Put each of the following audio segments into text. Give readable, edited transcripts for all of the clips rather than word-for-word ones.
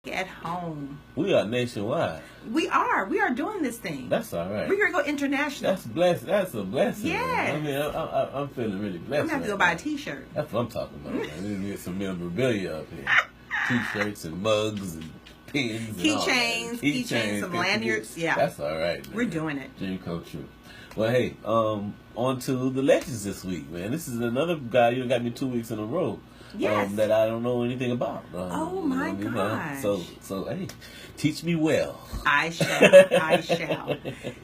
at home. We are nationwide. We are doing this thing. That's all right. We're going to go international. That's blessed. That's a blessing. Yes. I mean, I'm feeling really blessed. I'm going to have to go buy a t-shirt. That's what I'm talking about. We need to get some memorabilia up here. T-shirts and mugs and pins. Keychains, some lanyards. Yeah. That's all right, man. We're doing it. Dream come true. Well, hey, on to the legends this week, man. This is another guy you got me 2 weeks in a row. Yes. That I don't know anything about. Oh my gosh. So hey, teach me well. I shall.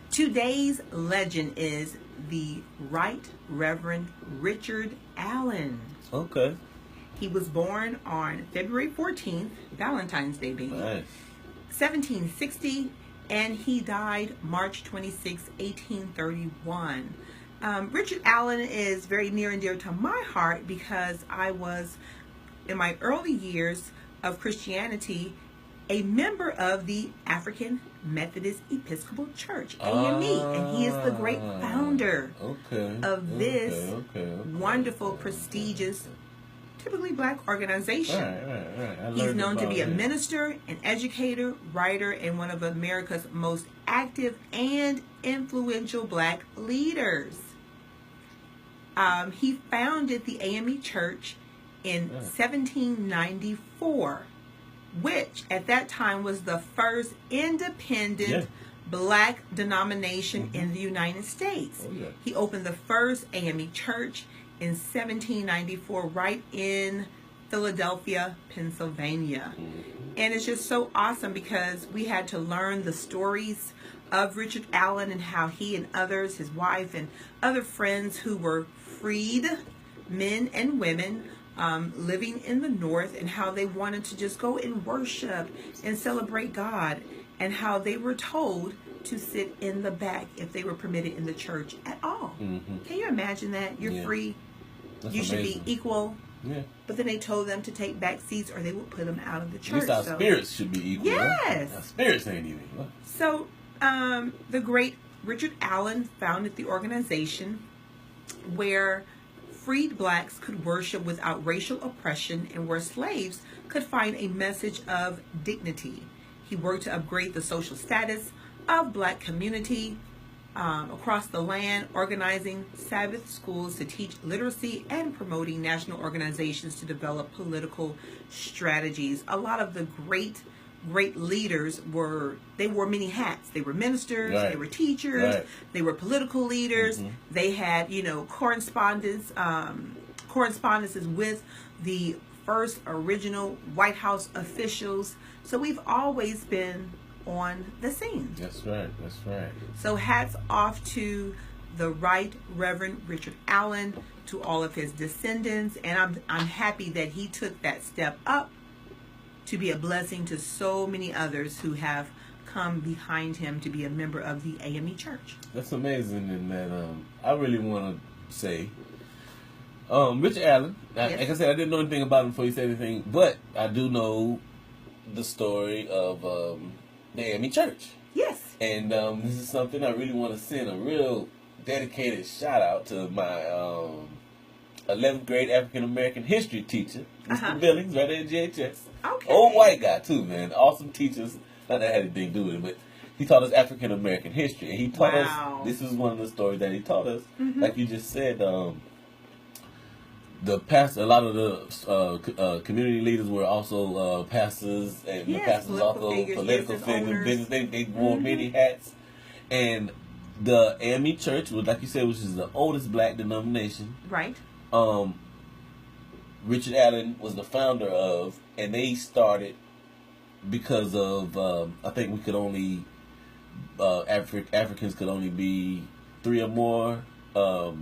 Today's legend is the Right Reverend Richard Allen. Okay. He was born on February 14th, Valentine's Day being, Nice. 1760, and he died March 26, 1831. Richard Allen is very near and dear to my heart because I was, in my early years of Christianity, a member of the African Methodist Episcopal Church, AME, and he is the great founder of this wonderful, prestigious, typically black organization. Right. He's known to be a minister, an educator, writer, and one of America's most active and influential black leaders. He founded the AME Church in 1794, which at that time was the first independent black denomination in the United States. He opened the first AME Church in 1794 right in Philadelphia, Pennsylvania. And it's just so awesome because we had to learn the stories of Richard Allen and how he and others, his wife and other friends who were freed men and women living in the North, and how they wanted to just go and worship and celebrate God, and how they were told to sit in the back if they were permitted in the church at all. Can you imagine that? You're free. That's you should amazing. be equal. Yeah. But then they told them to take back seats or they would put them out of the At church. least our spirits should be equal. Yes. Right? Our spirits ain't even. What? So the great Richard Allen founded the organization where freed blacks could worship without racial oppression and where slaves could find a message of dignity. He worked to upgrade the social status of black community across the land, organizing Sabbath schools to teach literacy and promoting national organizations to develop political strategies. A lot of the great leaders wore many hats. They were ministers, they were teachers, they were political leaders. They had, correspondences with the first original White House officials. So we've always been on the scene. That's right. So hats off to the Right Reverend Richard Allen, to all of his descendants, and I'm happy that he took that step up to be a blessing to so many others who have come behind him to be a member of the AME Church. That's amazing, and that I really want to say, Richard Allen. Like I said, I didn't know anything about him before you said anything, but I do know the story of the AME Church. Yes. And this is something I really want to send a real dedicated shout out to my 11th grade African American history teacher, Mr. Billings, right there at JHS. Okay. Old white guy too, man. Awesome teachers. Not that I had anything to do with it, but he taught us African American history, and he taught us. This is one of the stories that he taught us. Like you just said, the pastor, a lot of the community leaders were also pastors, and the pastors also political figures, business. They wore many hats, and the AME Church was, like you said, which is the oldest black denomination. Right. Richard Allen was the founder of, and they started because of I think we could only Africans could only be 3 or more. For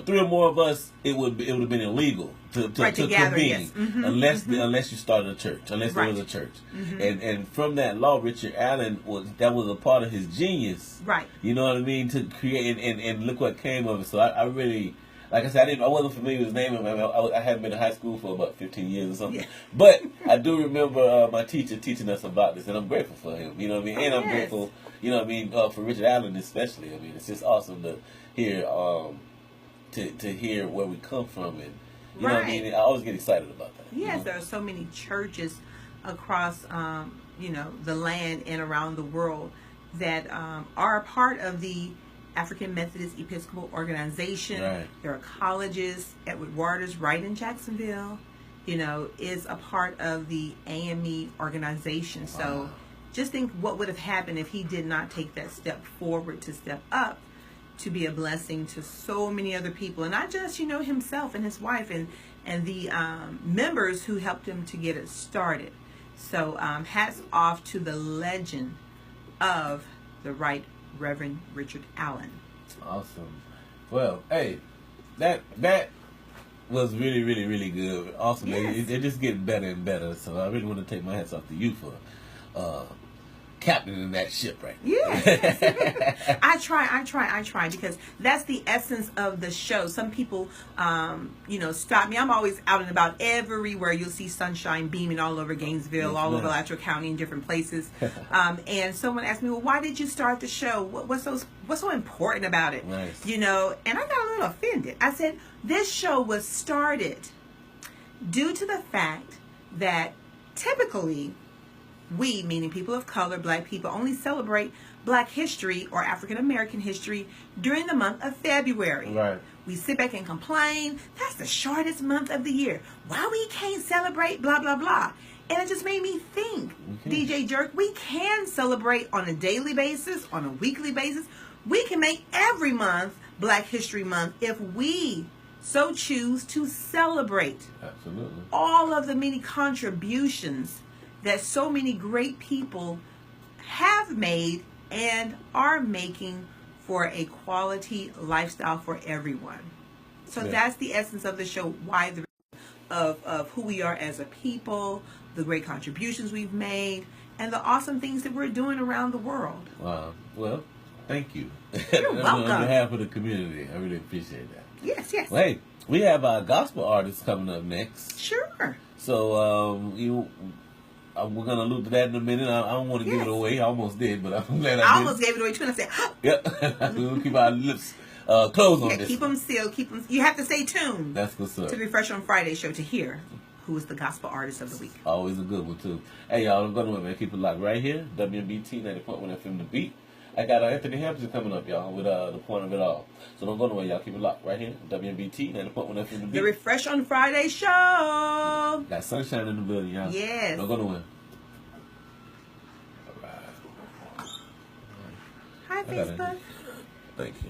3 or more of us, it would have been illegal to convene unless you started a church, unless there was a church. And from that law, Richard Allen was a part of his genius. Right. You know what I mean? To create and look what came of it. So I really. Like I said, I wasn't familiar with his name. I hadn't been in high school for about 15 years or something. Yeah. But I do remember my teacher teaching us about this, and I'm grateful for him. You know what I mean? And I'm grateful, for Richard Allen especially. I mean, it's just awesome to hear to hear where we come from, and you know what I mean. I always get excited about that. Yes, there are so many churches across, the land and around the world that are a part of the African Methodist Episcopal Organization. Right. There are colleges. Edward Waters, right in Jacksonville, is a part of the AME organization. Wow. So just think what would have happened if he did not take that step forward to step up to be a blessing to so many other people, and not just himself and his wife and the members who helped him to get it started. So hats off to the legend of the Right Reverend Richard Allen. Awesome. Well, hey, that was really, really, really good. Awesome. Yes. They're just getting better and better. So I really want to take my hats off to you for captaining that ship right now. Yes. I try because that's the essence of the show. Some people stop me. I'm always out and about everywhere. You'll see sunshine beaming all over Gainesville, all over Alachua County, in different places. And someone asked me, well, why did you start the show? What's so important about it? Nice. And I got a little offended. I said, this show was started due to the fact that typically we, meaning people of color, black people, only celebrate black history or African American history during the month of February. Right. We sit back and complain, that's the shortest month of the year. Why we can't celebrate blah, blah, blah. And it just made me think, DJ Jerk, we can celebrate on a daily basis, on a weekly basis. We can make every month Black History Month if we so choose to celebrate. Absolutely. All of the many contributions that so many great people have made and are making for a quality lifestyle for everyone. So that's the essence of the show, why of who we are as a people, the great contributions we've made, and the awesome things that we're doing around the world. Wow. Well, thank you. You're welcome. On behalf of the community, I really appreciate that. Yes, yes. Well, hey, we have our gospel artists coming up next. Sure. So, we're going to allude to that in a minute. I don't want to give it away. I almost did, but I'm glad I did. I almost gave it away too, and I said, yep. We'll keep our lips closed on this. Keep them sealed. You have to stay tuned. That's what's up. To the Refresh on Friday show to hear who is the gospel artist of the week. Always a good one, too. Hey, y'all, I'm going to man. Keep it locked right here. WMBT 90.1 FM The Beat. I got Anthony Hampton coming up, y'all, with the point of it all. So don't go nowhere, y'all. Keep it locked right here. WMBT 90.1 FM The Beat. The Refresh on Friday show. Got sunshine in the building, y'all. Yes. Don't go nowhere. Hi, Facebook. Thank you.